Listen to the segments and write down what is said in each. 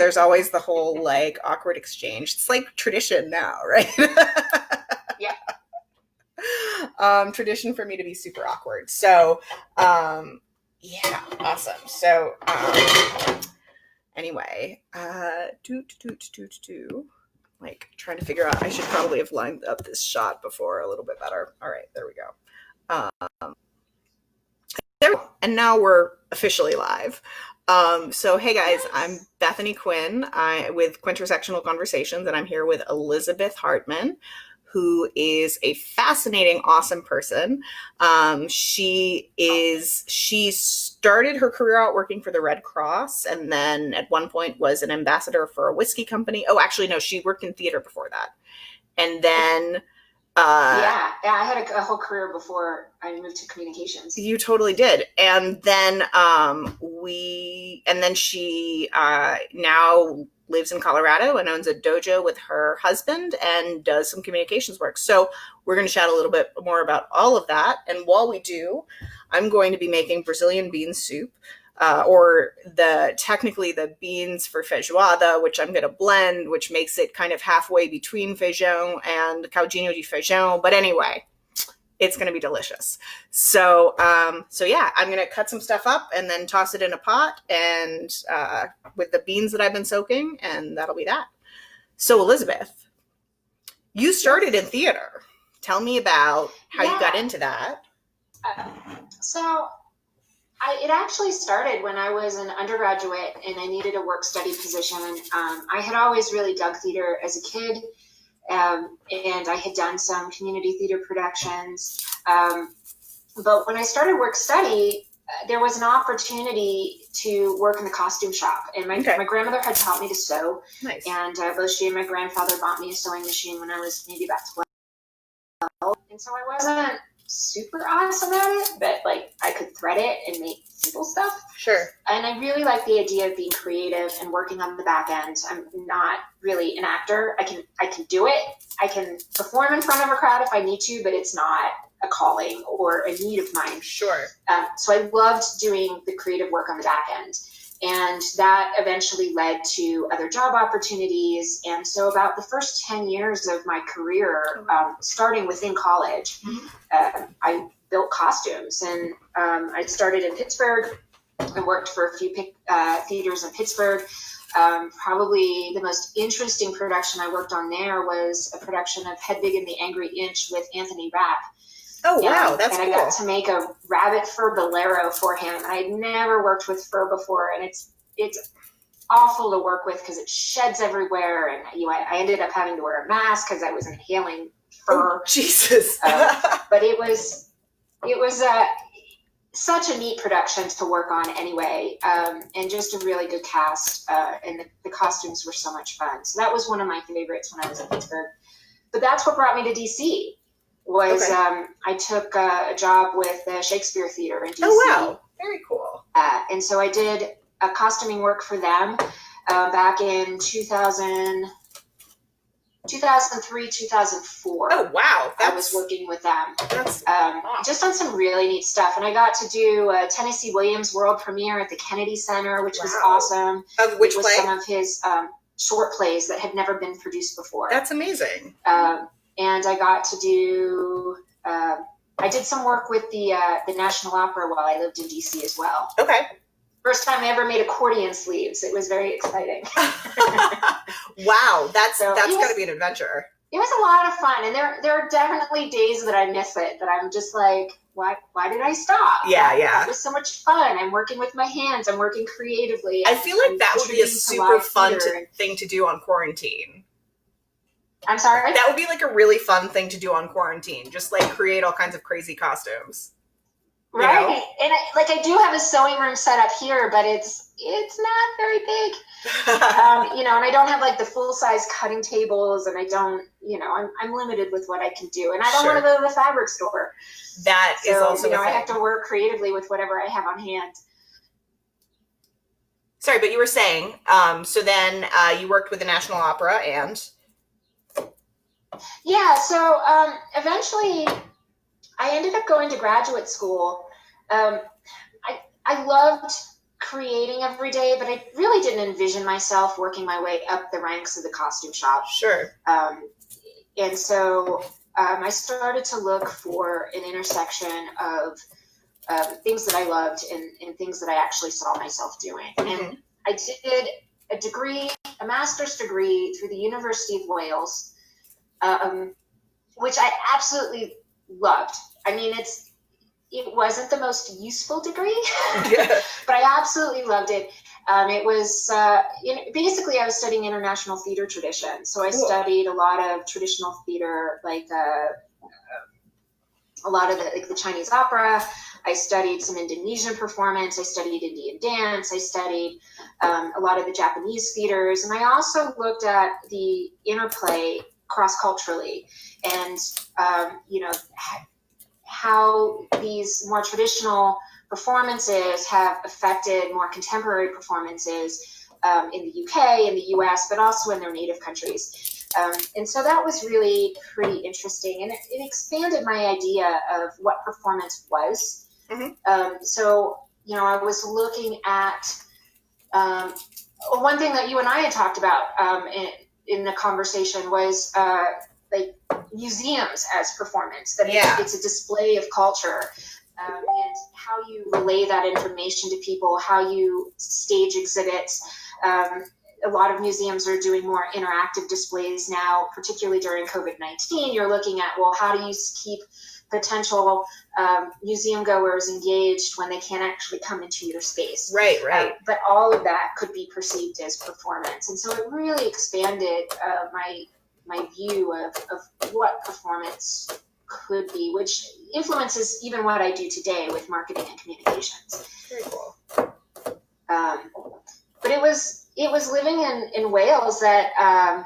there's always the whole like awkward exchange. It's like tradition now, right? Yeah. Tradition for me to be super awkward. So, yeah, awesome. So, anyway, like trying to figure out, I should probably have lined up this shot before a little bit better. All right, there we go. And now we're officially live. So hey guys, I'm Bethany Quinn with Quintersectional Conversations, and I'm here with Elizabeth Hartman, who is a fascinating, awesome person. She started her career out working for the Red Cross, and then at one point was an ambassador for a whiskey company. Oh, actually, no, she worked in theater before that. And then yeah, I had a whole career before I moved to communications. You totally did. And then she now lives in Colorado and owns a dojo with her husband and does some communications work. So we're going to chat a little bit more about all of that. And while we do, I'm going to be making Brazilian bean soup, or technically the beans for feijoada, which I'm going to blend, which makes it kind of halfway between feijão and caldinho de feijão. But anyway, it's going to be delicious. So yeah, I'm going to cut some stuff up and then toss it in a pot and with the beans that I've been soaking, and that'll be that. So Elizabeth, you started in theater. Tell me about how you got into that. It actually started when I was an undergraduate and I needed a work-study position. I had always really dug theater as a kid, and I had done some community theater productions. But when I started work-study, there was an opportunity to work in the costume shop. And my grandmother had taught me to sew. Nice. And both she and my grandfather bought me a sewing machine when I was maybe about 12. And so I wasn't super awesome at it, but like I could thread it and make simple stuff. Sure. And I really like the idea of being creative and working on the back end. I'm not really an actor. I can do it. I can perform in front of a crowd if I need to, but it's not a calling or a need of mine. Sure. So I loved doing the creative work on the back end. And that eventually led to other job opportunities. And so about the first 10 years of my career, starting within college, I built costumes. And I started in Pittsburgh. I worked for a few theaters in Pittsburgh. Probably the most interesting production I worked on there was a production of Hedwig and the Angry Inch with Anthony Rapp. Oh, wow, that's cool. And I got to make a rabbit fur bolero for him. I had never worked with fur before, and it's awful to work with because it sheds everywhere, and I ended up having to wear a mask because I was inhaling fur. Oh, Jesus. But it was such a neat production to work on anyway, and just a really good cast, and the costumes were so much fun. So that was one of my favorites when I was in Pittsburgh. But that's what brought me to DC. I took a job with the Shakespeare Theater in DC. Oh, wow. Very cool. And so I did a costuming work for them back in 2003, 2004. Oh, wow. I was working with them. That's just on some really neat stuff. And I got to do a Tennessee Williams world premiere at the Kennedy Center, which was awesome. Of which play? Was some of his short plays that had never been produced before. That's amazing. And I got to do, I did some work with the National Opera while I lived in DC as well. Okay. First time I ever made accordion sleeves. It was very exciting. Wow, that's got to be an adventure. It was a lot of fun, and there are definitely days that I miss it, that I'm just like, why did I stop? Yeah. It was so much fun. I'm working with my hands. I'm working creatively. I feel like that would be a super fun thing to do on quarantine. I'm sorry? That would be like a really fun thing to do on quarantine. Just like create all kinds of crazy costumes. Right. You know? And I do have a sewing room set up here, but it's not very big. And I don't have like the full size cutting tables, and I don't, I'm limited with what I can do. And I don't want to go to the fabric store. That is also I have to work creatively with whatever I have on hand. Sorry, but you were saying, so then you worked with the National Opera and... Yeah, so eventually I ended up going to graduate school. I loved creating every day, but I really didn't envision myself working my way up the ranks of the costume shop. Sure. And so I started to look for an intersection of things that I loved and things that I actually saw myself doing. Mm-hmm. And I did a master's degree through the University of Wales, which I absolutely loved. I mean, it wasn't the most useful degree, but I absolutely loved it. It was basically I was studying international theater tradition. So I studied a lot of traditional theater, like a lot of the Chinese opera. I studied some Indonesian performance. I studied Indian dance. I studied a lot of the Japanese theaters. And I also looked at the interplay cross-culturally and, how these more traditional performances have affected more contemporary performances in the UK, in the US, but also in their native countries. And so that was really pretty interesting. And it expanded my idea of what performance was. Mm-hmm. So, I was looking at one thing that you and I had talked about in the conversation was like museums as performance, that it's a display of culture, and how you relay that information to people, how you stage exhibits. A lot of museums are doing more interactive displays now, particularly during COVID-19. You're looking at, well, how do you keep potential museum goers engaged when they can't actually come into your space? Right. But all of that could be perceived as performance. And so it really expanded my view of what performance could be, which influences even what I do today with marketing and communications. Very cool. But it was living in Wales that I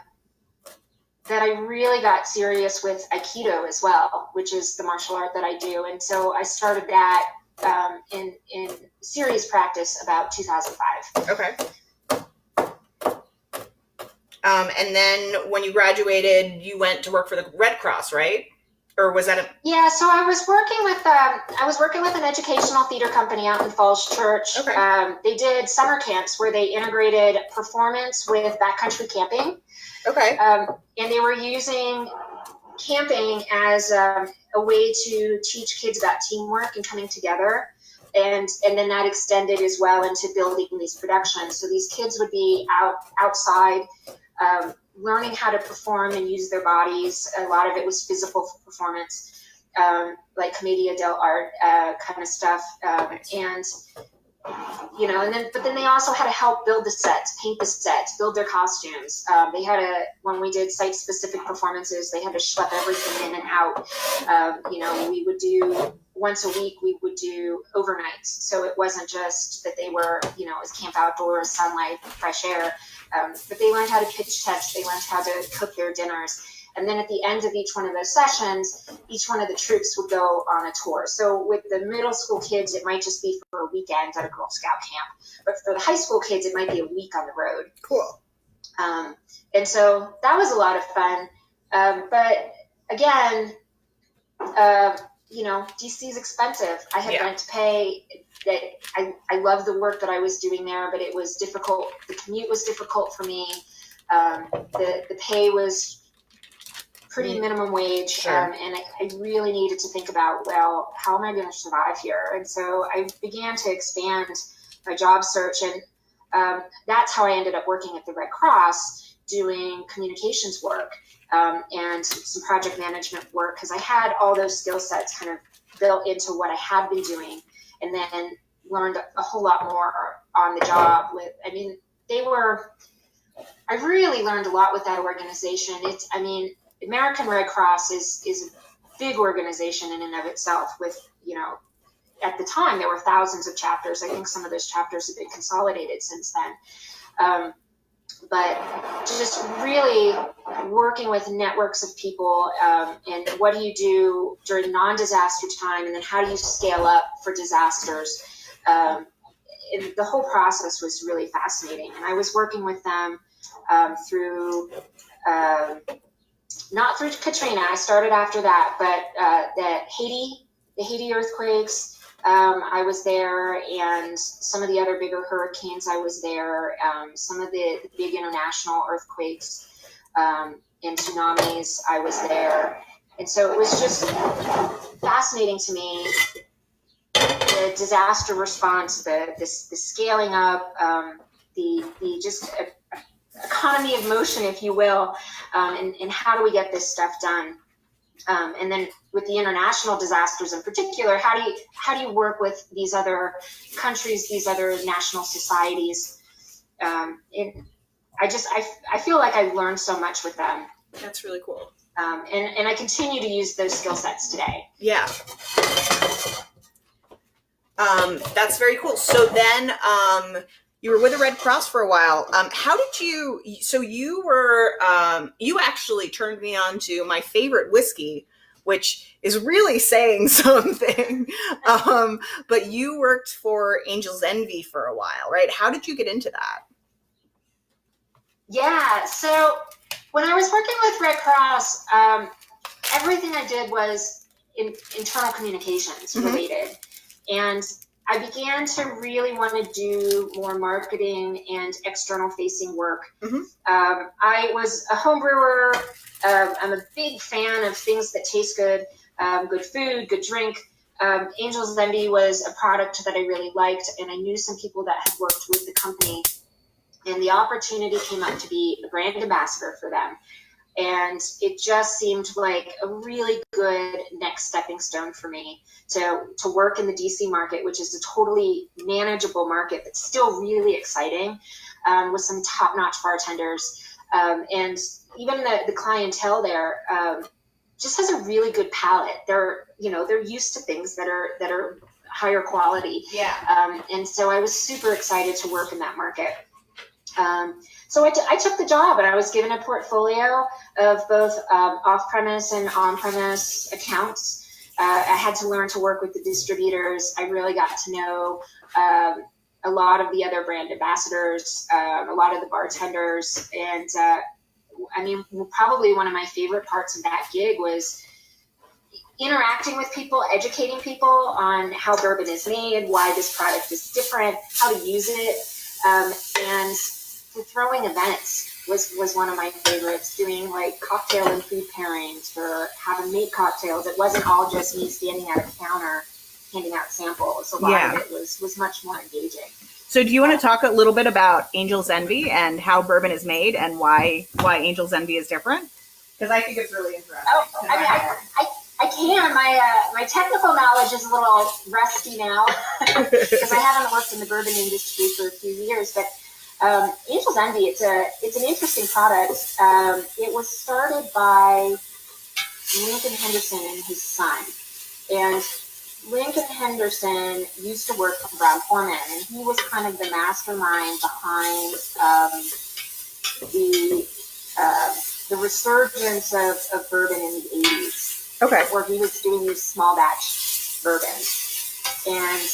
really got serious with Aikido as well, which is the martial art that I do. And so I started that in serious practice about 2005. Okay. And then when you graduated, you went to work for the Red Cross, right? Or was that Yeah, so I was working with an educational theater company out in Falls Church. Okay. They did summer camps where they integrated performance with backcountry camping. Okay. And they were using camping as a way to teach kids about teamwork and coming together. And then that extended as well into building these productions. So these kids would be outside, learning how to perform and use their bodies. A lot of it was physical performance, like commedia dell'arte kind of stuff. But then they also had to help build the sets, paint the sets, build their costumes. When we did site-specific performances, they had to schlep everything in and out. We would do once a week, we would do overnights. So it wasn't just that they were, it was camp outdoors, sunlight, fresh air. But they learned how to pitch tents. They learned how to cook their dinners. And then at the end of each one of those sessions, each one of the troops would go on a tour. So with the middle school kids, it might just be for a weekend at a Girl Scout camp. But for the high school kids, it might be a week on the road. Cool. And so that was a lot of fun. But again, DC is expensive. I had rent to pay. That I love the work that I was doing there, but it was difficult. The commute was difficult for me. The pay was pretty minimum wage. Sure. And I really needed to think about, well, how am I going to survive here? And so I began to expand my job search. And that's how I ended up working at the Red Cross, doing communications work and some project management work, because I had all those skill sets kind of built into what I had been doing, and then learned a whole lot more on the job I really learned a lot with that organization. American Red Cross is a big organization in and of itself with, at the time there were thousands of chapters. I think some of those chapters have been consolidated since then. But just really working with networks of people, and what do you do during non-disaster time, and then how do you scale up for disasters? And the whole process was really fascinating. And I was working with them through not through Katrina. I started after that, but the Haiti earthquakes, I was there, and some of the other bigger hurricanes, I was there. Some of the big international earthquakes and tsunamis, I was there. And so it was just fascinating to me, the disaster response, the scaling up, the just economy of motion, if you will, and how do we get this stuff done? And then with the international disasters in particular, how do you work with these other countries, these other national societies? I feel like I learned so much with them. That's really cool. And I continue to use those skill sets today. Yeah. That's very cool. So then you were with the Red Cross for a while. How did you, so you were, you actually turned me on to my favorite whiskey, which is really saying something. But you worked for Angel's Envy for a while, right? How did you get into that? Yeah, so when I was working with Red Cross, everything I did was internal communications related. And I began to really want to do more marketing and external facing work. I was a home brewer. I'm a big fan of things that taste good, good food, good drink. Angel's Envy was a product that I really liked, and I knew some people that had worked with the company. And the opportunity came up to be a brand ambassador for them. And it just seemed like a really good next stepping stone for me to work in the DC market, which is a totally manageable market, but still really exciting, with some top-notch bartenders. And even the clientele there just has a really good palate. They're used to things that are higher quality. Yeah. And so I was super excited to work in that market. So I took the job, and I was given a portfolio of both off-premise and on-premise accounts. I had to learn to work with the distributors. I really got to know a lot of the other brand ambassadors, a lot of the bartenders. And I mean, probably one of my favorite parts of that gig was interacting with people, educating people on how bourbon is made, why this product is different, how to use it, and throwing events was one of my favorites. Doing like cocktail and food pairings for how to make cocktails. It wasn't all just me standing at a counter handing out samples. A lot of it was much more engaging. So do you want to talk a little bit about Angel's Envy and how bourbon is made and why Angel's Envy is different? Because I think it's really interesting. Oh, I can. My technical knowledge is a little rusty now because I haven't worked in the bourbon industry for a few years, but Angel's Envy, it's an interesting product. It was started by Lincoln Henderson and his son. And Lincoln Henderson used to work for Brown-Forman, and he was kind of the mastermind behind the resurgence of bourbon in the 80s. Okay. Where he was doing these small batch bourbons. And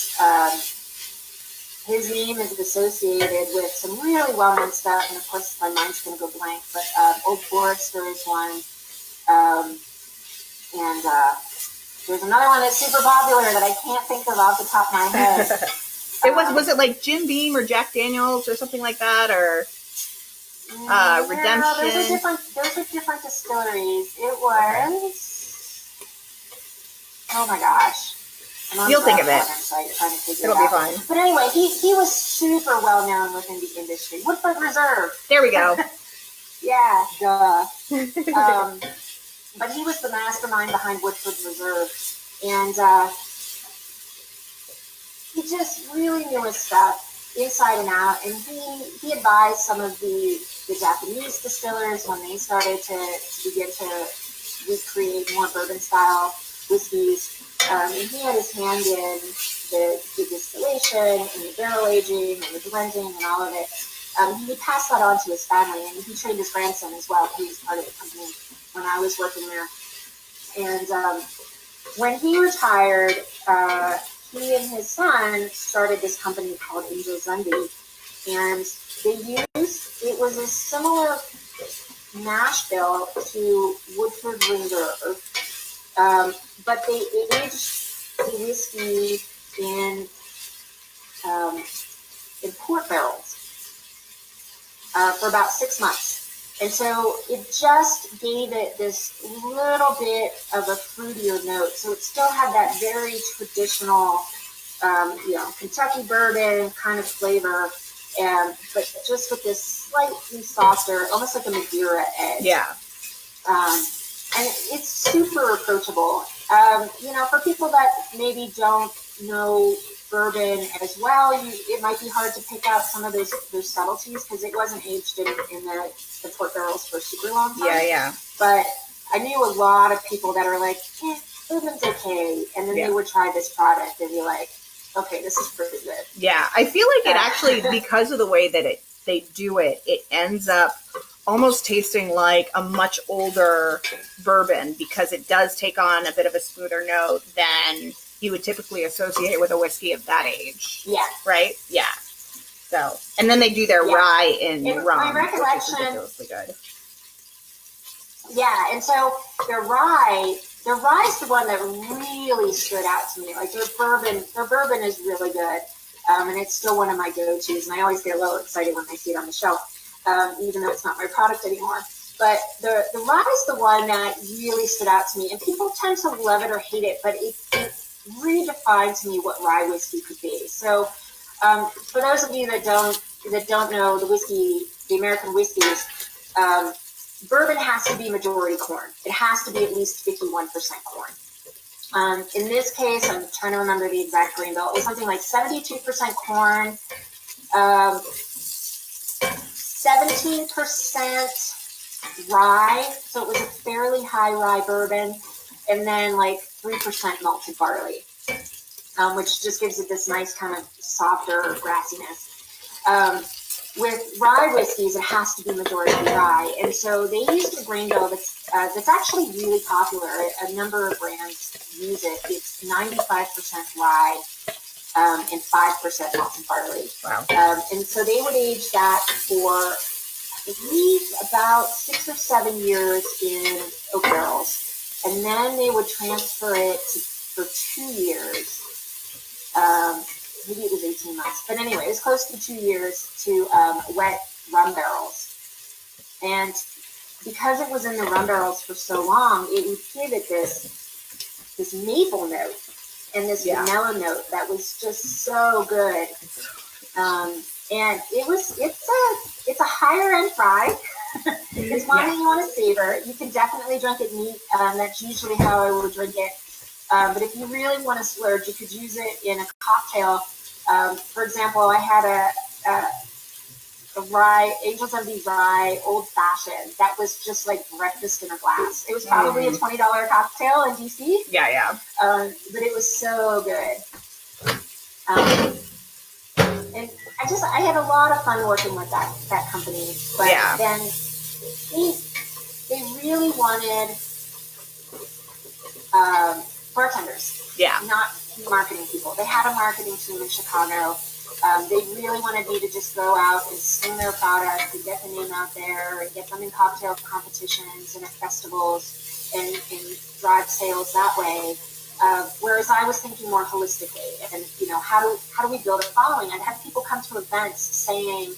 his name is associated with some really well-known stuff, and of course my mind's going to go blank, but Old Forester is one, and there's another one that's super popular that I can't think of off the top of my head. Was it like Jim Beam or Jack Daniels or something like that, or Redemption? No, those are different distilleries. It was, oh my gosh. You'll think of it. It'll be fine. But anyway, he was super well known within the industry. Woodford Reserve. There we go. Yeah, duh. But he was the mastermind behind Woodford Reserve, and he just really knew his stuff inside and out. And he advised some of the Japanese distillers when they started to begin to recreate more bourbon style whiskeys. And he had his hand in the distillation and the barrel aging and the blending and all of it. He passed that on to his family, and he trained his grandson as well. He was part of the company when I was working there. And when he retired, he and his son started this company called Angel's Envy. And it was a similar mash bill to Woodford Reserve. But they aged the whiskey in um, in port barrels for about 6 months. And so it just gave it this little bit of a fruitier note. So it still had that very traditional, Kentucky bourbon kind of flavor, but just with this slightly softer, almost like a Madeira edge. Yeah. And it's super approachable. For people that maybe don't know bourbon as well, it might be hard to pick out some of those subtleties because it wasn't aged in the port barrels for a super long time. Yeah. But I knew a lot of people that are like, bourbon's okay, and then they would try this product and be like, okay, this is pretty good. Yeah, I feel like it actually, because of the way that they do it, it ends up almost tasting like a much older bourbon because it does take on a bit of a smoother note than you would typically associate with a whiskey of that age. Yeah. Right? Yeah. So, and then they do their rye in rum, my recollection, which is ridiculously good. Yeah, and so their rye's the one that really stood out to me. Like their bourbon is really good, and it's still one of my go-tos. And I always get a little excited when I see it on the shelf, even though it's not my product anymore. But the rye's the one that really stood out to me. And people tend to love it or hate it, but it redefined to me what rye whiskey could be. So for those of you that don't know the American whiskeys. Bourbon has to be majority corn. It has to be at least 51% corn. In this case, I'm trying to remember the exact grain bill. It was something like 72% corn, 17% rye, so it was a fairly high rye bourbon, and then like 3% malted barley, which just gives it this nice kind of softer grassiness. With rye whiskeys, it has to be majority rye, and so they used a grain bill that's actually really popular. A number of brands use it. It's 95% rye and 5% malted barley. Wow. And so they would age that for, I believe, about 6 or 7 years in oak barrels, and then they would transfer it for 2 years. Maybe it was 18 months. But anyway, it was close to 2 years to wet rum barrels. And because it was in the rum barrels for so long, it would give it this maple note and this vanilla note that was just so good. And it's a higher end fry. It's one that you want to savor. You can definitely drink it neat. That's usually how I would drink it. But if you really want to splurge, you could use it in a cocktail. For example, I had a rye, Angel's Envy rye, old fashioned. That was just like breakfast in a glass. It was probably a $20 cocktail in DC. Yeah. But it was so good. And I had a lot of fun working with that company. But then they really wanted bartenders. Yeah. Not marketing people. They had a marketing team in Chicago. They really wanted me to just go out and sing their product and get the name out there and get them in cocktail competitions and at festivals and drive sales that way. Whereas I was thinking more holistically and, how do we build a following? I'd have people come to events saying,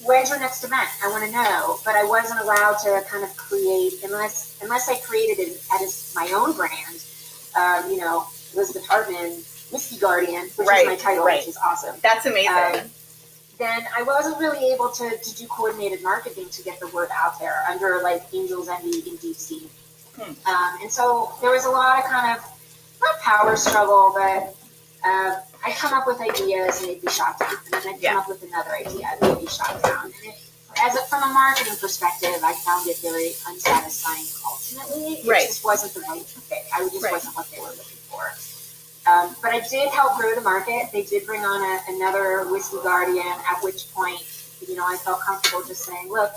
when's your next event? I want to know. But I wasn't allowed to kind of create, unless I created it as my own brand, Elizabeth Hartman, Whiskey Guardian, which is my title, which is awesome. That's amazing. Then I wasn't really able to do coordinated marketing to get the word out there under like Angel's Envy in DC. And so there was a lot of kind of, not power struggle, but I'd come up with ideas and they'd be shot down. And then I'd come up with another idea and they'd be shot down. And from a marketing perspective, I found it very unsatisfying ultimately. It just wasn't the right fit. I just wasn't what they were looking for. But I did help grow the market. They did bring on another Whiskey Guardian, at which point, I felt comfortable just saying, look,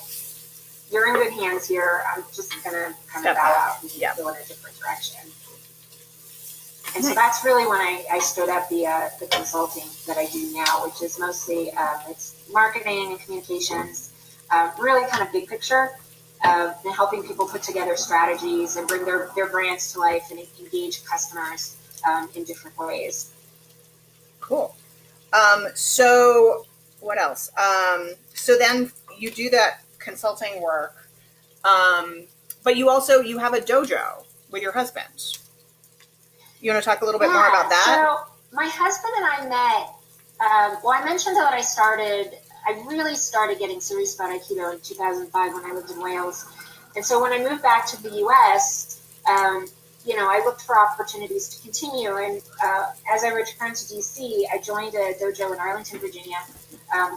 you're in good hands here. I'm just going to kind of bow out and go in a different direction. And so that's really when I stood up the consulting that I do now, which is mostly it's marketing and communications, really kind of big picture, and helping people put together strategies and bring their brands to life and engage customers. in different ways. Cool. So what else? So then you do that consulting work, but you have a dojo with your husband. You want to talk a little bit more Yeah, about that? so my husband and I met. Well, I mentioned that I really started getting serious about Aikido in 2005 when I lived in Wales. And so when I moved back to the US, I looked for opportunities to continue. And as I returned to DC, I joined a dojo in Arlington, Virginia,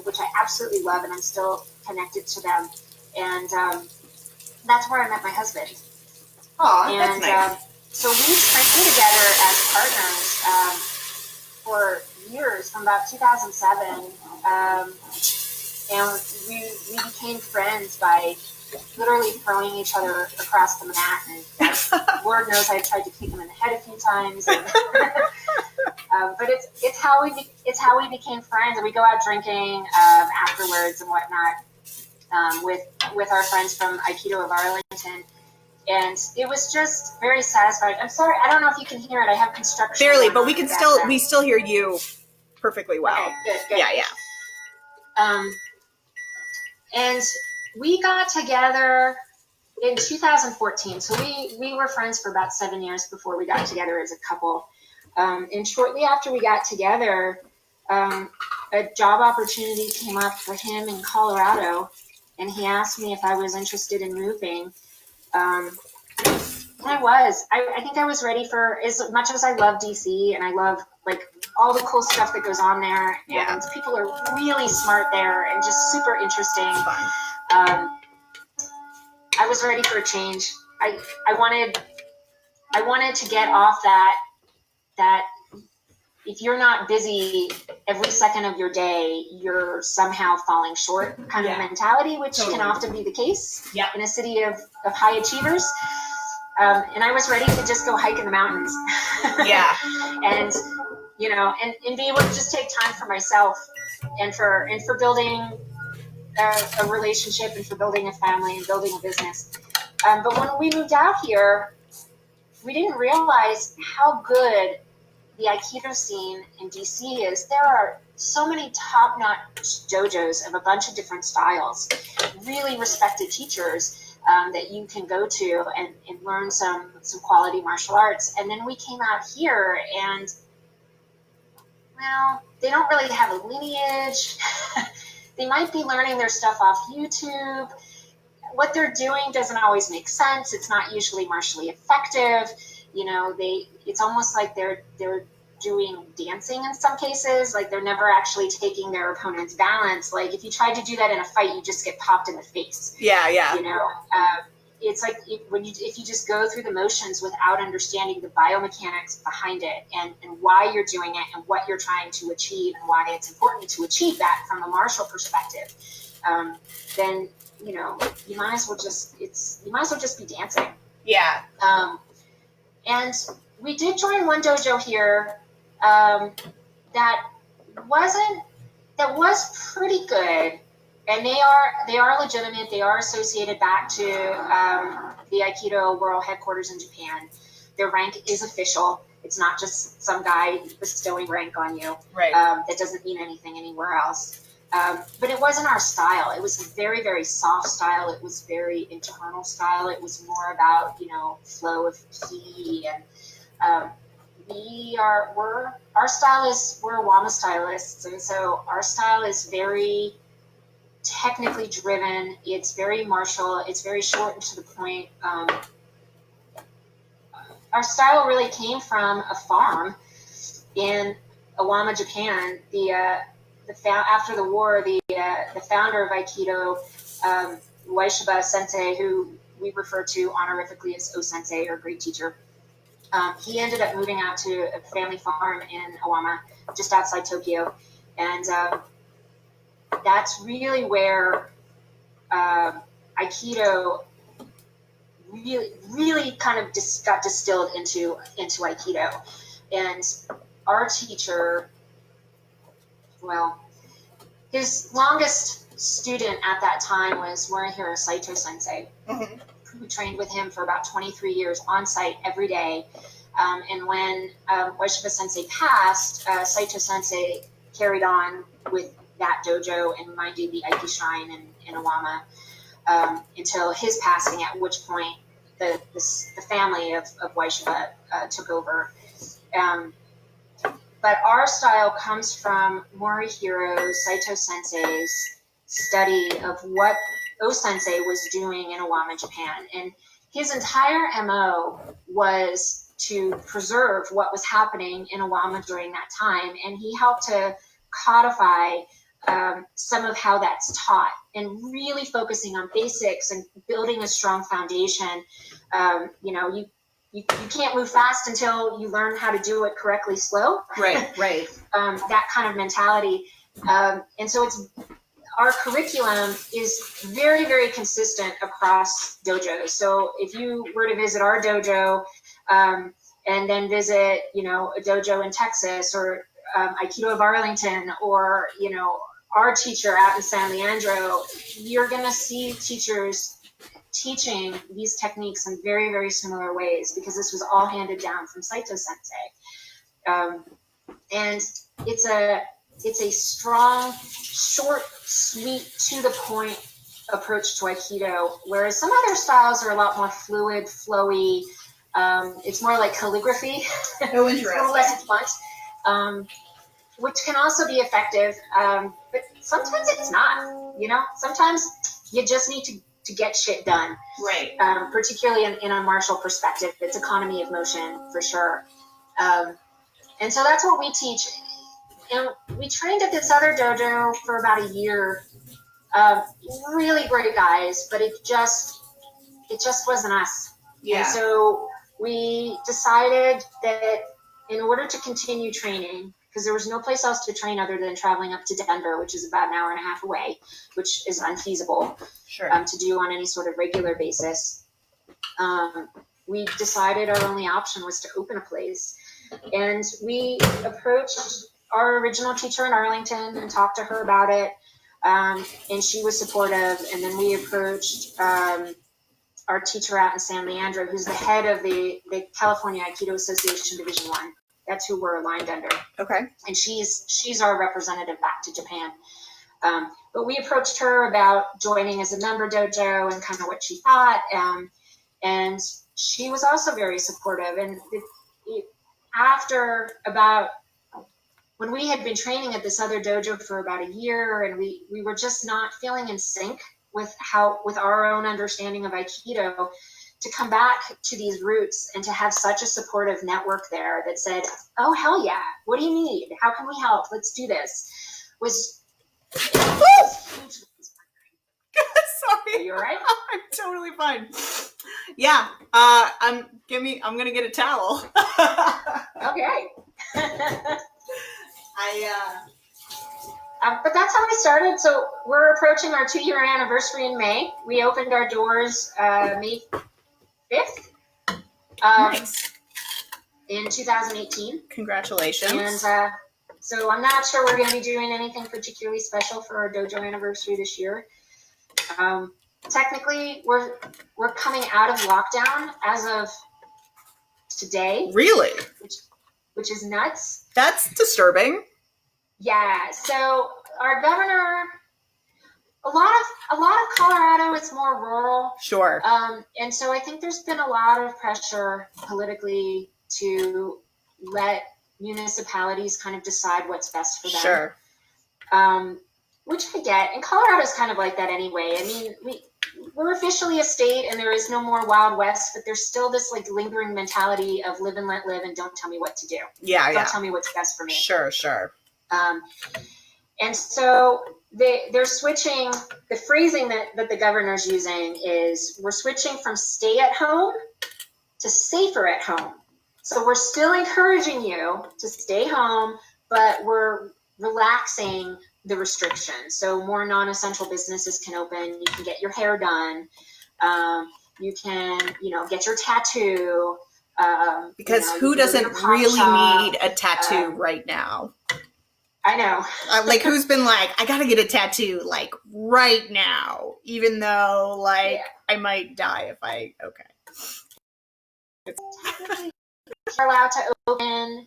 which I absolutely love, and I'm still connected to them. And that's where I met my husband. Oh, that's And nice. so we've trained together as partners for years, from about 2007. And we became friends by literally throwing each other across the mat. And Lord knows I've tried to kick him in the head a few times. And, but it's how we became friends, and we go out drinking afterwards and whatnot with our friends from Aikido of Arlington. And it was just very satisfying. I'm sorry, I don't know if you can hear it. I have construction. Barely, but we still hear you perfectly well. Okay, good. Yeah. And we got together in 2014. So we were friends for about 7 years before we got together as a couple. And shortly after we got together, a job opportunity came up for him in Colorado, and he asked me if I was interested in moving. I was. I think I was ready for, as much as I love DC and I love like all the cool stuff that goes on there, and people are really smart there and just super interesting. I was ready for a change. I wanted to get off that if you're not busy every second of your day, you're somehow falling short kind of mentality, which can often be the case in a city of high achievers. And I was ready to just go hike in the mountains. And and be able to just take time for myself and for building a relationship and for building a family and building a business. But when we moved out here, we didn't realize how good the Aikido scene in DC is. There are so many top-notch dojos of a bunch of different styles, really respected teachers that you can go to and learn some quality martial arts. And then we came out here, and well, they don't really have a lineage. They might be learning their stuff off YouTube. What they're doing doesn't always make sense. It's not usually martially effective. It's almost like they're doing dancing in some cases. Like they're never actually taking their opponent's balance. Like if you try to do that in a fight, you just get popped in the face. It's like if you just go through the motions without understanding the biomechanics behind it and why you're doing it and what you're trying to achieve and why it's important to achieve that from a martial perspective, then you might as well just be dancing. And we did join one dojo here that was pretty good, and they are legitimate. They are associated back to the Aikido World Headquarters in Japan. Their rank is official. It's not just some guy bestowing rank on you. That doesn't mean anything anywhere else. But it wasn't our style. It was a very, very soft style. It was very internal style. It was more about, flow of ki. And our style is, we're Awama stylists. And so our style is very technically driven. It's very martial. It's very short and to the point. Our style really came from a farm in Awama, Japan. After the war, the founder of Aikido, Waishiba Sensei, who we refer to honorifically as O-Sensei, or great teacher, he ended up moving out to a family farm in Awama, just outside Tokyo. And that's really where Aikido really kind of got distilled into Aikido. And our teacher, well, his longest student at that time was Morihiro Saito Sensei, who trained with him for about 23 years on site every day. And when Waishiba Sensei passed, Saito Sensei carried on with that dojo and minding the Aiki Shrine in Iwama until his passing, at which point the family of Waishiba took over. But our style comes from Morihiro Saito Sensei's study of what O-sensei was doing in Iwama, Japan. And his entire MO was to preserve what was happening in Iwama during that time. And he helped to codify some of how that's taught and really focusing on basics and building a strong foundation. You can't move fast until you learn how to do it correctly slow. Right. That kind of mentality. And so our curriculum is very, very consistent across dojos. So if you were to visit our dojo and then visit, a dojo in Texas or Aikido of Arlington or, our teacher out in San Leandro, you're going to see teachers teaching these techniques in very, very similar ways because this was all handed down from Saito Sensei. And it's a strong, short, sweet, to the point approach to Aikido, whereas some other styles are a lot more fluid, flowy. It's more like calligraphy. Oh, interesting. It's a little less blunt, which can also be effective, but sometimes it's not. Sometimes you just need to get shit done. Right. Particularly in a martial perspective. It's economy of motion for sure. And so that's what we teach. And we trained at this other dojo for about a year. Really great guys, but it just wasn't us. Yeah. And so we decided that in order to continue training, because there was no place else to train other than traveling up to Denver, which is about an hour and a half away, which is unfeasible to do on any sort of regular basis. We decided our only option was to open a place. And we approached our original teacher in Arlington and talked to her about it. And she was supportive. And then we approached our teacher out in San Leandro, who's the head of the California Aikido Association Division I. That's who we're aligned under. Okay. And she's our representative back to Japan. But we approached her about joining as a member dojo and kind of what she thought. And she was also very supportive. And after when we had been training at this other dojo for about a year, and we were just not feeling in sync with our own understanding of Aikido, to come back to these roots and to have such a supportive network there that said, oh, hell yeah, what do you need? How can we help? Let's do this. Was hugely inspiring. Sorry. Are you all right? I'm totally fine. Yeah. I'm going to get a towel. Okay. I But that's how we started. So we're approaching our 2-year anniversary in May. We opened our doors May 5th nice. In 2018. Congratulations. And so I'm not sure we're going to be doing anything particularly special for our dojo anniversary this year. Technically, we're coming out of lockdown as of today. Really? Which is nuts. That's disturbing. Yeah. So our governor, a lot of Colorado, it's more rural. Sure. And so I think there's been a lot of pressure politically to let municipalities kind of decide what's best for them. Sure. Which I get. And Colorado's kind of like that anyway. I mean, we're officially a state and there is no more Wild West, but there's still this like lingering mentality of live and let live and don't tell me what to do. Yeah, Don't tell me what's best for me. Sure. And so they're switching, the phrasing that the governor's using is we're switching from stay at home to safer at home. So we're still encouraging you to stay home, but we're relaxing the restrictions. So more non-essential businesses can open. You can get your hair done. You can, get your tattoo. Because who doesn't really need a tattoo right now? I know. Like, who's been like, I gotta get a tattoo, like, right now, even though, like, I might die if okay. are allowed to open,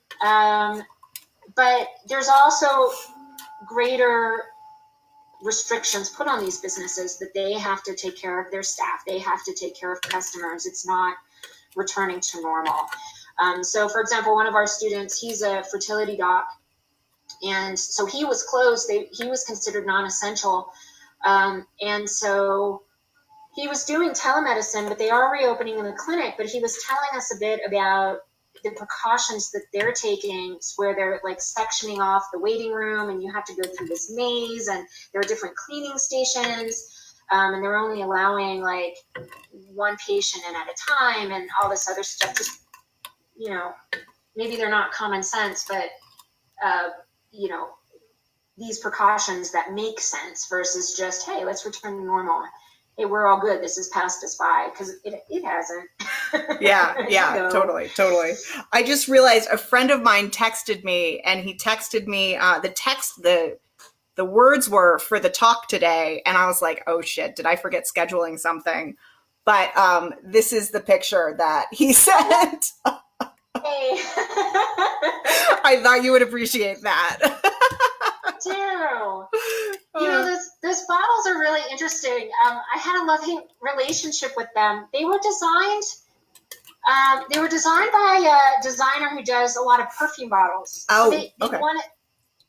but there's also greater restrictions put on these businesses that they have to take care of their staff. They have to take care of customers. It's not returning to normal. So for example, one of our students, he's a fertility doc, and so he was closed. He was considered non-essential. And so he was doing telemedicine, but they are reopening in the clinic. But he was telling us a bit about the precautions that they're taking, where they're like sectioning off the waiting room and you have to go through this maze, and there are different cleaning stations, and they're only allowing like one patient in at a time and all this other stuff. Just, you know, maybe they're not common sense, but, you know, these precautions that make sense versus just, hey, let's return to normal. Hey, we're all good. This has passed us by, because it hasn't. Yeah, totally. I just realized a friend of mine texted me, and he texted me the words were for the talk today, and I was like, oh shit, did I forget scheduling something? But this is the picture that he sent. Hey. I thought you would appreciate that. I do. You know, those bottles are really interesting. I had a love-hate relationship with them. They were designed by a designer who does a lot of perfume bottles. Oh, so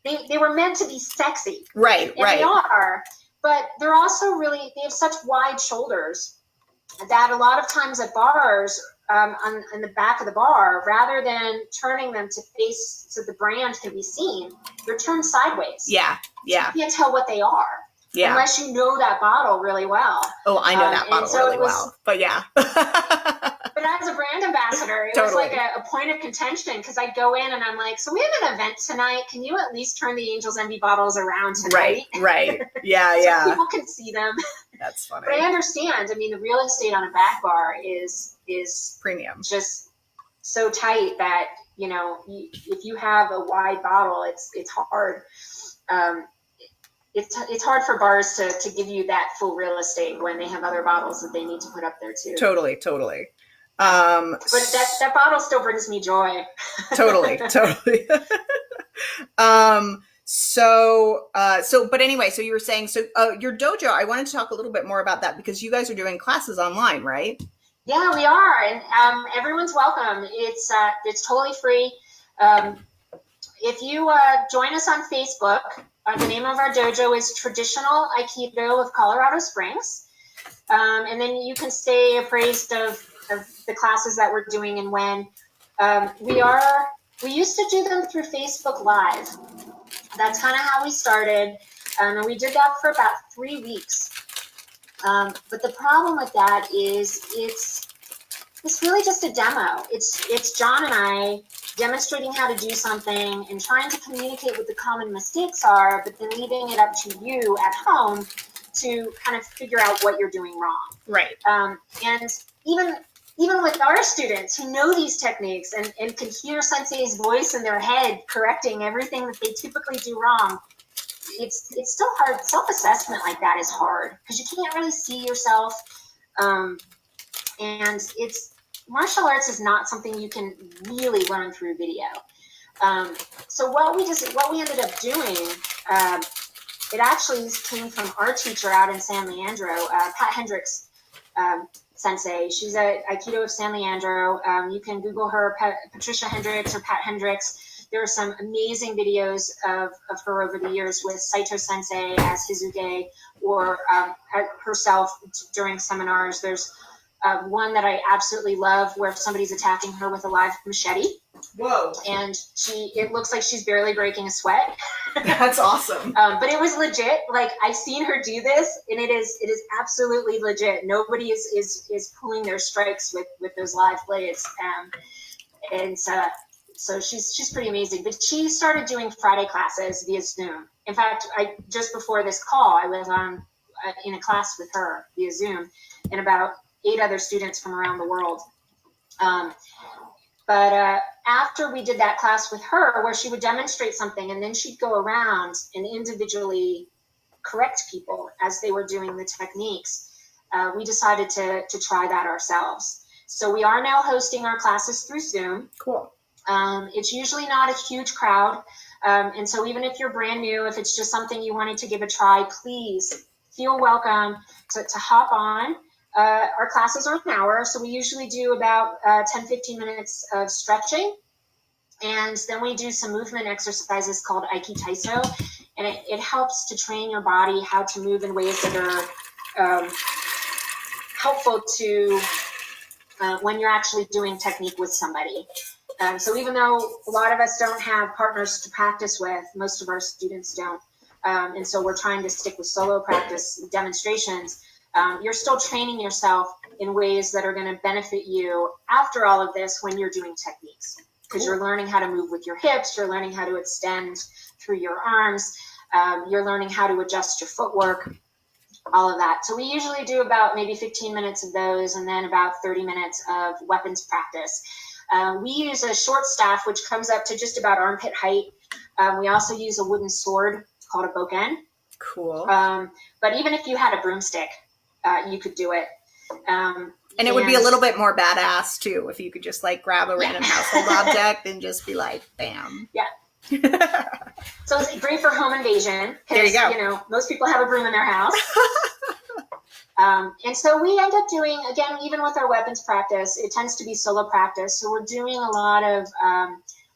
they were meant to be sexy. Right. They are, but they're also they have such wide shoulders that a lot of times at bars, on the back of the bar, rather than turning them to face so the brand can be seen, they're turned sideways. Yeah. So you can't tell what they are. Yeah. Unless you know that bottle really well. Oh, I know that bottle really well. But yeah. But as a brand ambassador, it was like a point of contention, because I'd go in and I'm like, so we have an event tonight. Can you at least turn the Angel's Envy bottles around tonight? Right. Yeah, so people can see them. That's funny. But I understand. I mean, the real estate on a back bar is premium. Just so tight that, you know, if you have a wide bottle, it's hard. It's hard for bars to give you that full real estate when they have other bottles that they need to put up there too. Totally. But that bottle still brings me joy. Totally. But anyway, so you were saying, your dojo, I wanted to talk a little bit more about that, because you guys are doing classes online, right? Yeah, we are. And everyone's welcome. It's totally free. If you join us on Facebook, the name of our dojo is Traditional Aikido of Colorado Springs. And then you can stay appraised of the classes that we're doing and when. We used to do them through Facebook Live. That's kind of how we started. And we did that for about 3 weeks. But the problem with that is it's really just a demo. It's John and I demonstrating how to do something and trying to communicate what the common mistakes are, but then leaving it up to you at home to kind of figure out what you're doing wrong. Right. And even with our students who know these techniques and can hear Sensei's voice in their head correcting everything that they typically do wrong, it's still hard. Self-assessment like that is hard, because you can't really see yourself. And martial arts is not something you can really learn through video. So what we ended up doing, it actually came from our teacher out in San Leandro, Pat Hendricks, Sensei. She's at Aikido of San Leandro. You can Google her, Patricia Hendricks or Pat Hendricks. There are some amazing videos of her over the years with Saito Sensei as Hizuge, or herself during seminars. There's one that I absolutely love where somebody's attacking her with a live machete. Whoa. And it looks like she's barely breaking a sweat. That's awesome. But it was legit. Like, I've seen her do this, and it is absolutely legit. Nobody is pulling their strikes with those live blades. So she's pretty amazing. But she started doing Friday classes via Zoom. In fact, just before this call, I was in a class with her via Zoom, and about 8 other students from around the world. But after we did that class with her, where she would demonstrate something, and then she'd go around and individually correct people as they were doing the techniques, we decided to try that ourselves. So we are now hosting our classes through Zoom. Cool. It's usually not a huge crowd. And so even if you're brand new, if it's just something you wanted to give a try, please feel welcome to hop on. Our classes are an hour, so we usually do about 10-15 minutes of stretching. And then we do some movement exercises called Aikitaiso. And it helps to train your body how to move in ways that are helpful to when you're actually doing technique with somebody. So even though a lot of us don't have partners to practice with, most of our students don't. And so we're trying to stick with solo practice demonstrations. You're still training yourself in ways that are going to benefit you after all of this when you're doing techniques. Because you're learning how to move with your hips, you're learning how to extend through your arms, you're learning how to adjust your footwork, all of that. So we usually do about maybe 15 minutes of those and then about 30 minutes of weapons practice. We use a short staff, which comes up to just about armpit height. We also use a wooden sword called a boken. Cool. But even if you had a broomstick, you could do it. And it would be a little bit more badass too if you could just like grab a random household object and just be like, bam. Yeah. So it's great for home invasion. There you go. You know, most people have a broom in their house. And so we end up doing, again, even with our weapons practice, it tends to be solo practice. So we're doing a lot of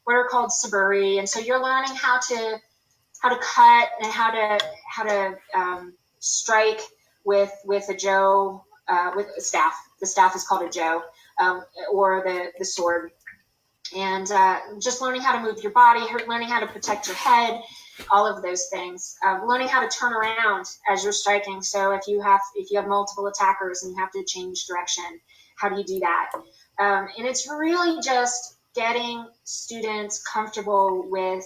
what are called saburi. And so you're learning how to cut and how to strike with a jo, with a staff. The staff is called a jo, or the sword. And just learning how to move your body, learning how to protect your head, all of those things. Learning how to turn around as you're striking. So if you have multiple attackers and you have to change direction, how do you do that? And it's really just getting students comfortable with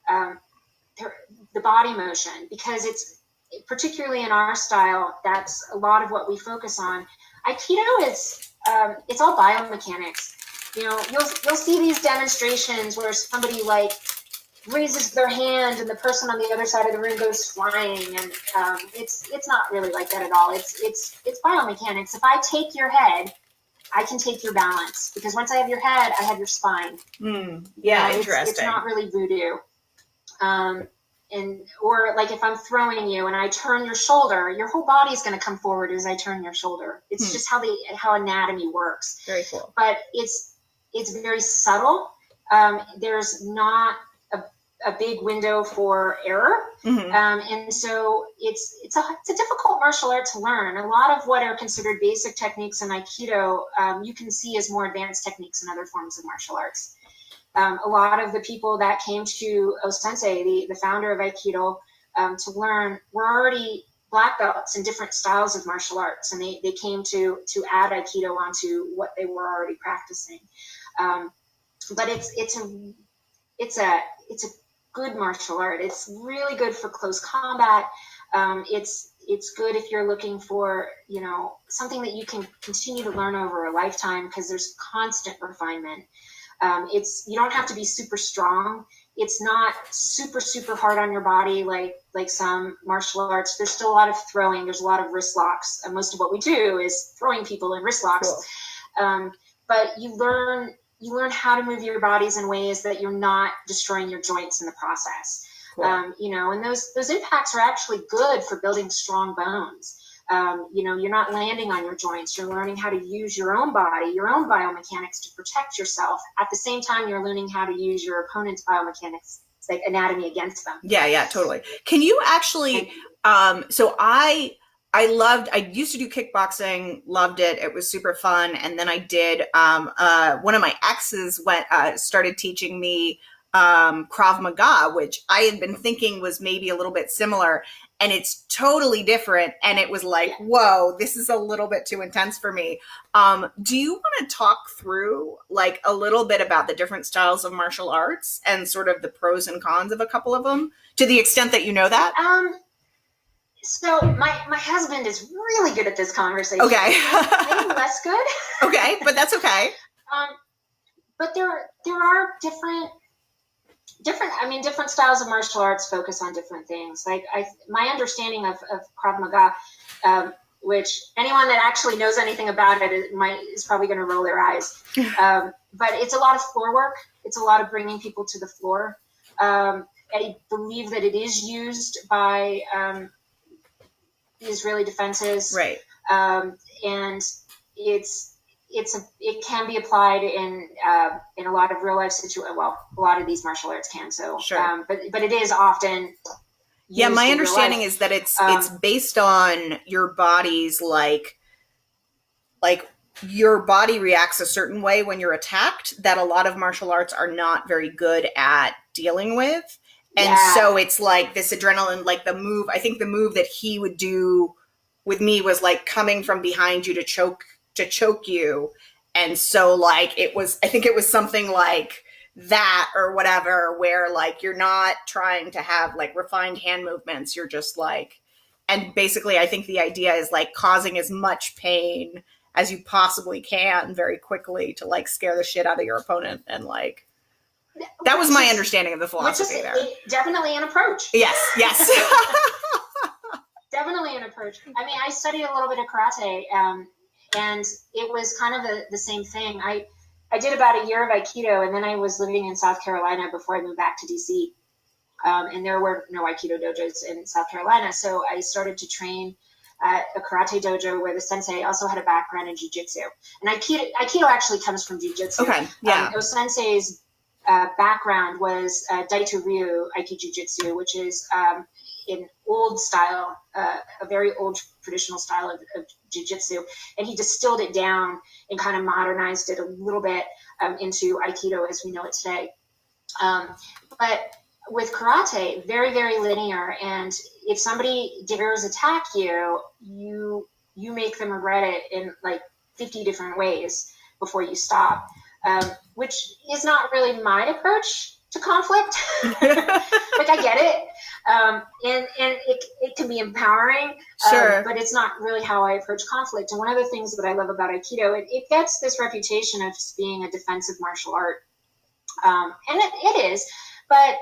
the body motion, because it's particularly in our style, that's a lot of what we focus on. Aikido is it's all biomechanics. You know, you'll see these demonstrations where somebody like raises their hand and the person on the other side of the room goes flying, and it's not really like that at all. It's biomechanics. If I take your head, I can take your balance, because once I have your head, I have your spine. Yeah, interesting. It's not really voodoo. Or like if I'm throwing you and I turn your shoulder, your whole body is going to come forward as I turn your shoulder. It's just how anatomy works. Very cool. But it's very subtle. There's not a big window for error. And so it's a difficult martial art to learn. A lot of what are considered basic techniques in Aikido, you can see as more advanced techniques in other forms of martial arts. A lot of the people that came to O-sensei, the founder of Aikido, to learn were already black belts in different styles of martial arts, and they came to add Aikido onto what they were already practicing. But it's a good martial art. It's really good for close combat. It's good if you're looking for, you know, something that you can continue to learn over a lifetime, because there's constant refinement. You don't have to be super strong. It's not super hard on your body like some martial arts. There's still a lot of throwing. There's a lot of wrist locks. And most of what we do is throwing people in wrist locks. Cool. But you learn how to move your bodies in ways that you're not destroying your joints in the process. Cool. You know, and those impacts are actually good for building strong bones. You know, you're not landing on your joints. You're learning how to use your own body, your own biomechanics to protect yourself. At the same time, you're learning how to use your opponent's biomechanics, like anatomy, against them. Yeah, totally. Can you actually, so I used to do kickboxing, loved it. It was super fun. And then I did, one of my exes started teaching me Krav Maga, which I had been thinking was maybe a little bit similar, and it's totally different. And it was like, whoa, this is a little bit too intense for me. Do you want to talk through like a little bit about the different styles of martial arts and sort of the pros and cons of a couple of them, to the extent that you know that? So my husband is really good at this conversation. Okay. I'm less good. Okay, but that's okay. But there are different styles of martial arts focus on different things. Like my understanding of Krav Maga, which anyone that actually knows anything about it is probably going to roll their eyes. But it's a lot of floor work. It's a lot of bringing people to the floor. I believe that it is used by the Israeli defenses, right? And it can be applied in a lot of real life situations. Well, a lot of these martial arts can. So, sure. But it is often. Yeah, my understanding is that it's based on your body's like your body reacts a certain way when you're attacked that a lot of martial arts are not very good at dealing with. And so it's like this adrenaline, like the move, I think the move that he would do with me was like coming from behind you to choke you. And so like I think it was something like that or whatever, where like you're not trying to have like refined hand movements. You're just like, and basically I think the idea is like causing as much pain as you possibly can very quickly to like scare the shit out of your opponent. And like, that was my understanding of the philosophy there. Definitely an approach. Yes. Definitely an approach. I mean, I studied a little bit of karate, and it was kind of the same thing. I did about a year of Aikido, and then I was living in South Carolina before I moved back to DC. And there were no Aikido dojos in South Carolina. So I started to train at a karate dojo where the sensei also had a background in jiu-jitsu. And Aikido actually comes from jiu-jitsu. Okay, yeah. Sensei's background was Daito Ryu Aiki Jiu-Jitsu, which is an old style, a very old traditional style of jiu-jitsu. And he distilled it down and kind of modernized it a little bit into Aikido as we know it today. But with karate, very, very linear. And if somebody dares attack you, you make them regret it in like 50 different ways before you stop, which is not really my approach to conflict. Like I get it. And it can be empowering, sure. But it's not really how I approach conflict. And one of the things that I love about Aikido, it gets this reputation of just being a defensive martial art. And it is, but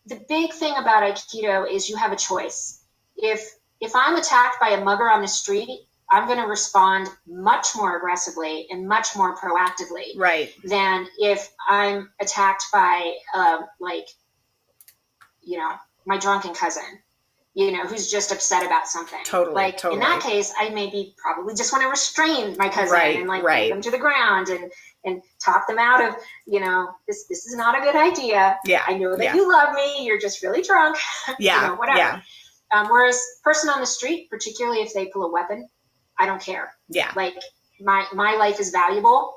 the big thing about Aikido is you have a choice. If I'm attacked by a mugger on the street, I'm going to respond much more aggressively and much more proactively, right, than if I'm attacked by my drunken cousin, who's just upset about something. Totally. In that case, I maybe probably just want to restrain my cousin and bring them to the ground and talk them out of, this is not a good idea. Yeah. I know that you love me. You're just really drunk. Yeah. Whatever. Yeah. Whereas person on the street, particularly if they pull a weapon, I don't care. Yeah. Like my life is valuable.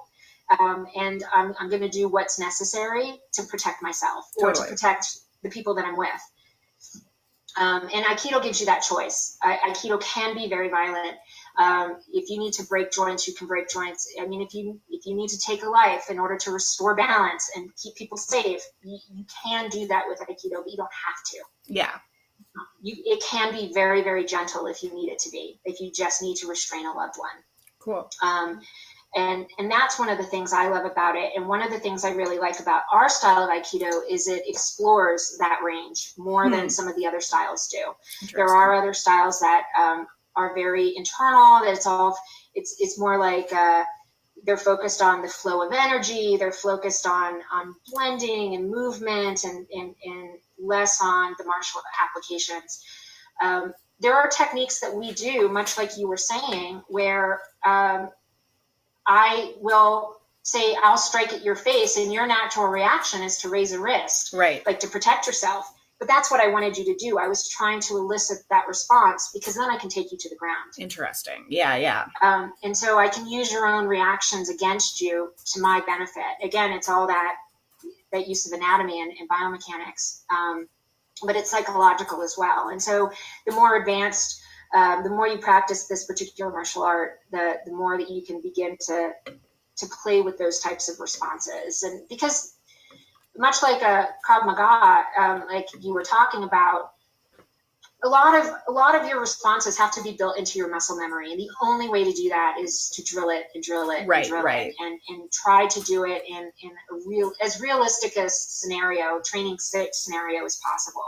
And I'm going to do what's necessary to protect myself or to protect the people that I'm with. And Aikido gives you that choice. Aikido can be very violent. If you need to break joints, you can break joints. I mean, if you need to take a life in order to restore balance and keep people safe, you can do that with Aikido, but you don't have to. Yeah. It can be very, very gentle if you need it to be, if you just need to restrain a loved one. Cool. And that's one of the things I love about it. And one of the things I really like about our style of Aikido is it explores that range more than some of the other styles do. There are other styles that are very internal, that it's more like they're focused on the flow of energy. They're focused on blending and movement and less on the martial applications. There are techniques that we do, much like you were saying, where I will say, I'll strike at your face, and your natural reaction is to raise a wrist, right? Like to protect yourself. But that's what I wanted you to do. I was trying to elicit that response because then I can take you to the ground. Interesting. Yeah. And so I can use your own reactions against you to my benefit. Again, it's all that use of anatomy and biomechanics, but it's psychological as well. And so the more advanced, the more you practice this particular martial art, the more that you can begin to play with those types of responses. And because much like a Krav Maga, like you were talking about, a lot of your responses have to be built into your muscle memory. And the only way to do that is to drill it and drill it and drill it and try to do it in as realistic a training scenario as possible.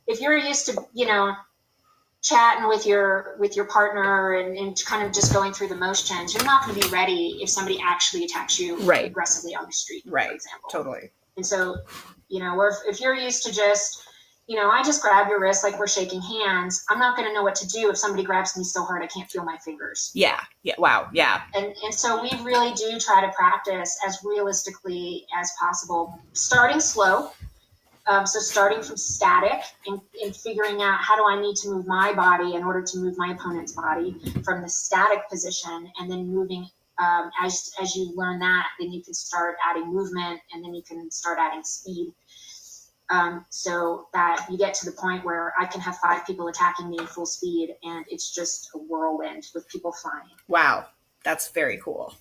If you're used to, chatting with your partner and kind of just going through the motions, you're not going to be ready if somebody actually attacks you Right. aggressively on the street, Right. for example. Totally. And so, or if you're used to just, I just grab your wrist like we're shaking hands, I'm not going to know what to do if somebody grabs me so hard I can't feel my fingers. Yeah. Yeah. Wow. Yeah. And so we really do try to practice as realistically as possible, starting slow. So starting from static and figuring out how do I need to move my body in order to move my opponent's body from the static position, and then moving as you learn that, then you can start adding movement, and then you can start adding speed. So that you get to the point where I can have 5 people attacking me in full speed, and it's just a whirlwind with people flying. Wow, that's very cool.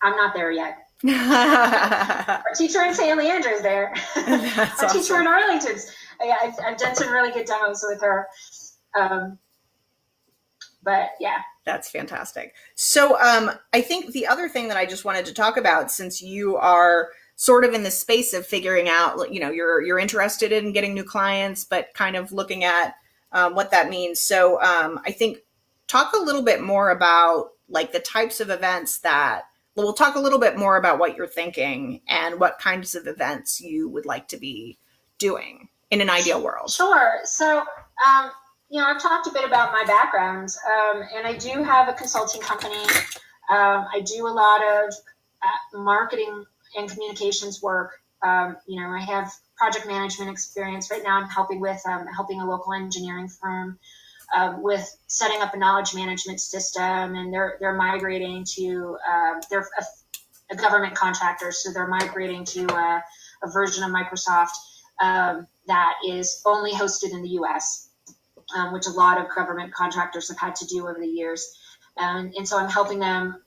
I'm not there yet. Our teacher in San Leandro is there. Our awesome. teacher in Arlington's. I've done some really good demos with her. But yeah. That's fantastic. So I think the other thing that I just wanted to talk about, since you are sort of in the space of figuring out, you're interested in getting new clients, but kind of looking at what that means. So I think talk a little bit more about like the types of events that, we'll talk a little bit more about what you're thinking and what kinds of events you would like to be doing in an ideal world. Sure. So, I've talked a bit about my background, and I do have a consulting company. I do a lot of marketing and communications work. I have project management experience. Right now I'm helping a local engineering firm with setting up a knowledge management system, and they're migrating to they're a government contractor, so they're migrating to a version of Microsoft that is only hosted in the U.S., which a lot of government contractors have had to do over the years, and so I'm helping them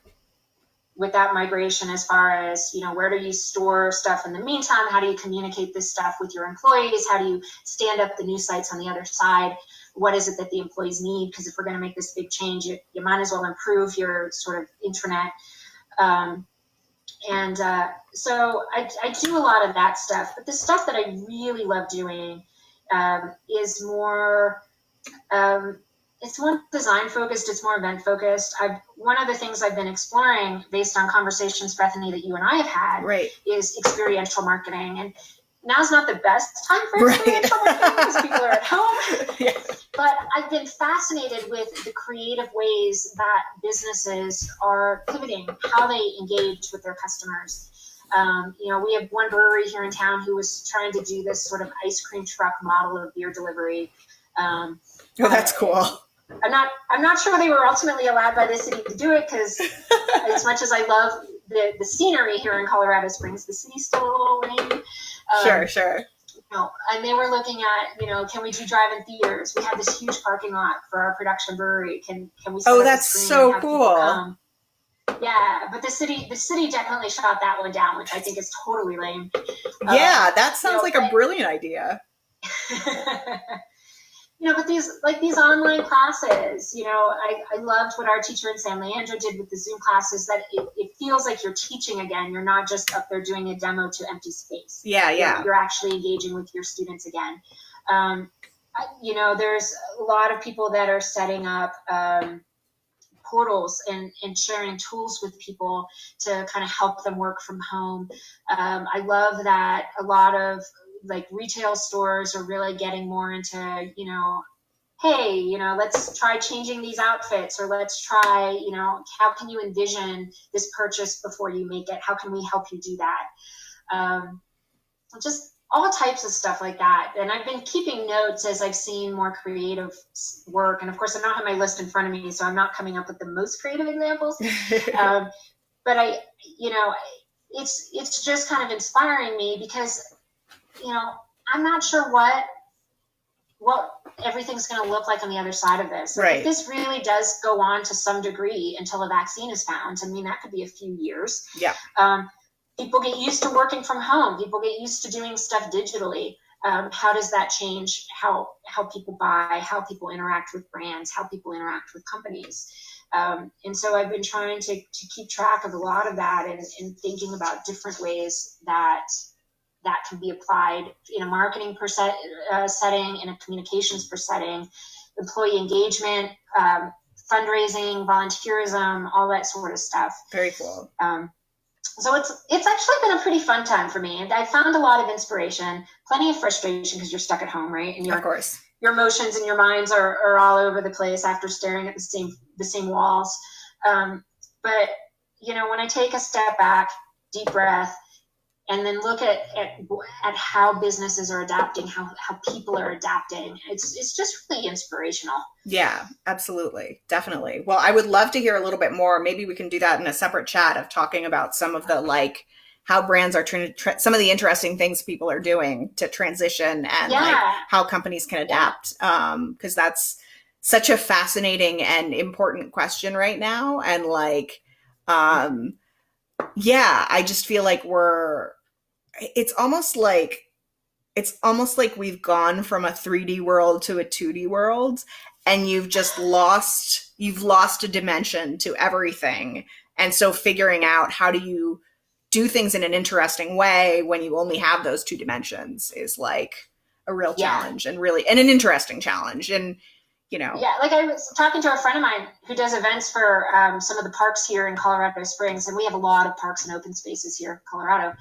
with that migration as far as, where do you store stuff in the meantime? How do you communicate this stuff with your employees? How do you stand up the new sites on the other side? What is it that the employees need? Because if we're going to make this big change, you might as well improve your sort of intranet. So I do a lot of that stuff. But the stuff that I really love doing is more... it's more design focused. It's more event focused. One of the things I've been exploring based on conversations, Bethany, that you and I have had, right, is experiential marketing. And now's not the best time for experiential marketing because people are at home. Yeah. But I've been fascinated with the creative ways that businesses are pivoting, how they engage with their customers. We have one brewery here in town who was trying to do this sort of ice cream truck model of beer delivery. That's cool. I'm not sure they were ultimately allowed by the city to do it, because as much as I love the scenery here in Colorado Springs, the city's still a little lame. Sure. And they were looking at, can we do drive-in theaters? We have this huge parking lot for our production brewery. Can we set up that's so cool. Yeah, but the city definitely shot that one down, which I think is totally lame. Yeah, that sounds like a brilliant idea. But these online classes, I loved what our teacher in San Leandro did with the Zoom classes, that it feels like you're teaching again. You're not just up there doing a demo to empty space. Yeah. You're actually engaging with your students again. There's a lot of people that are setting up portals and sharing tools with people to kind of help them work from home. I love that a lot of retail stores are really getting more into, hey, let's try changing these outfits, or let's try, how can you envision this purchase before you make it? How can we help you do that? Just all types of stuff like that. And I've been keeping notes as I've seen more creative work. And of course, I don't have my list in front of me, so I'm not coming up with the most creative examples. But it's just kind of inspiring me, because I'm not sure what everything's going to look like on the other side of this. Right. If this really does go on to some degree until a vaccine is found, that could be a few years. Yeah. People get used to working from home. People get used to doing stuff digitally. How does that change how people buy, how people interact with brands, how people interact with companies? And so I've been trying to keep track of a lot of that, and thinking about different ways that can be applied in a marketing setting, in a communications setting, employee engagement, fundraising, volunteerism, all that sort of stuff. Very cool. So it's actually been a pretty fun time for me. And I found a lot of inspiration, plenty of frustration because you're stuck at home, right? And of course, your emotions and your minds are all over the place after staring at the same walls. But when I take a step back, deep breath, and then look at how businesses are adapting, how people are adapting, it's just really inspirational. Yeah, absolutely. Definitely. Well, I would love to hear a little bit more. Maybe we can do that in a separate chat of talking about some of the how brands are some of the interesting things people are doing to transition and how companies can adapt. Because that's such a fascinating and important question right now. And I just feel like it's almost like we've gone from a 3D world to a 2D world, and you've lost a dimension to everything. And so figuring out how do you do things in an interesting way when you only have those two dimensions is a real challenge, and an interesting challenge. And I was talking to a friend of mine who does events for some of the parks here in Colorado Springs, and we have a lot of parks and open spaces here in Colorado.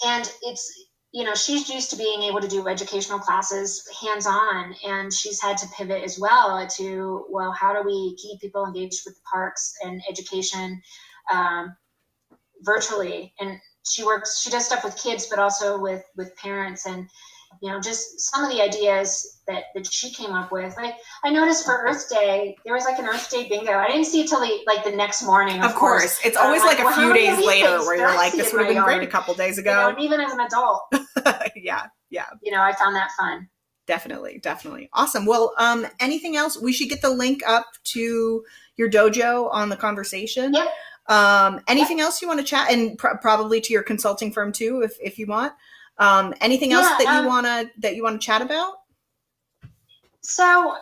And it's, she's used to being able to do educational classes hands-on, and she's had to pivot as well to, well, how do we keep people engaged with the parks and education virtually? And she does stuff with kids, but also with parents, and just some of the ideas that she came up with. I noticed for Earth Day, there was an Earth Day bingo. I didn't see it till the next morning. Of course. It's always a few days later where you're like, this would have been great a couple days ago. Even as an adult. Yeah. I found that fun. Definitely. Awesome. Well, anything else? We should get the link up to your dojo on the conversation. Yep. Anything else you want to chat, and probably to your consulting firm too, if you want. Anything else that you want to chat about? So,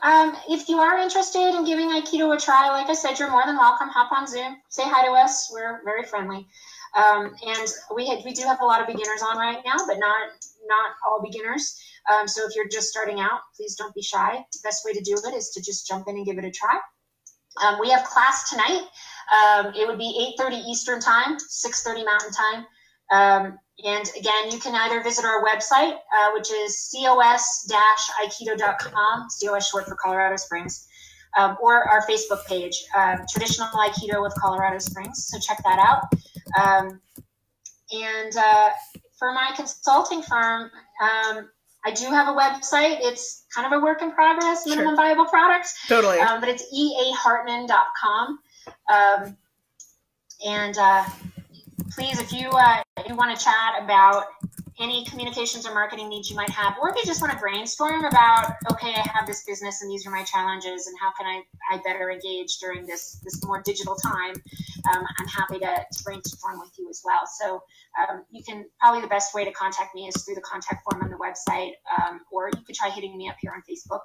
if you are interested in giving Aikido a try, like I said, you're more than welcome. Hop on Zoom, say hi to us. We're very friendly, and we do have a lot of beginners on right now, but not all beginners. So if you're just starting out, please don't be shy. The best way to do it is to just jump in and give it a try. We have class tonight. It would be 8:30 Eastern time, 6:30 Mountain time. And again, you can either visit our website, which is cos-aikido.com, COS short for Colorado Springs, or our Facebook page, Traditional Aikido with Colorado Springs. So check that out. And for my consulting firm, I do have a website. It's kind of a work in progress, minimum viable product. Totally. But it's eahartman.com. Please, if you want to chat about any communications or marketing needs you might have, or if you just want to brainstorm about, okay, I have this business and these are my challenges and how can I better engage during this more digital time, I'm happy to brainstorm with you as well. So probably the best way to contact me is through the contact form on the website, or you could try hitting me up here on Facebook.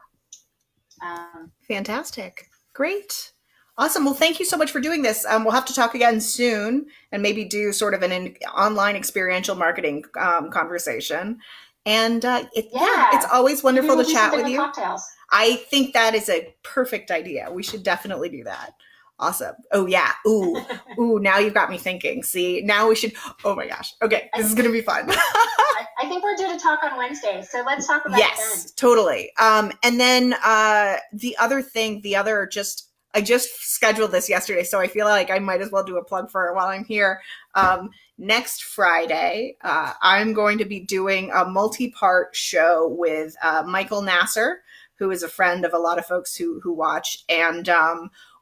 Fantastic. Great. Awesome. Well, thank you so much for doing this. We'll have to talk again soon and maybe do sort of an online experiential marketing conversation. And it's always wonderful to chat with you. Cocktails. I think that is a perfect idea. We should definitely do that. Awesome. Oh, yeah. Ooh, now you've got me thinking. See, now we should. Oh, my gosh. Okay. This is going to be fun. I think we're due to talk on Wednesday. So let's talk about it then. Yes, totally. And then the other thing, I just scheduled this yesterday, so I feel like I might as well do a plug for it while I'm here. Next Friday, I'm going to be doing a multi-part show with Michael Nasser, who is a friend of a lot of folks who watch. And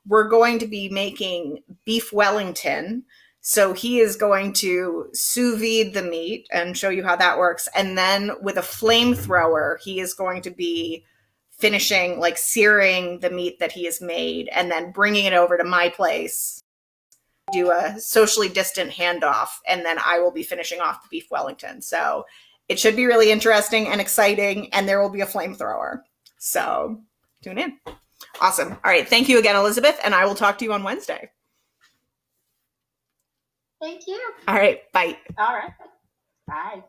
we're going to be making beef Wellington. So he is going to sous vide the meat and show you how that works. And then with a flamethrower, he is going to be finishing, searing the meat that he has made and then bringing it over to my place, do a socially distant handoff, and then I will be finishing off the beef Wellington. So it should be really interesting and exciting, and there will be a flamethrower. So tune in. Awesome. All right. Thank you again, Elizabeth, and I will talk to you on Wednesday. Thank you. All right. Bye. All right. Bye.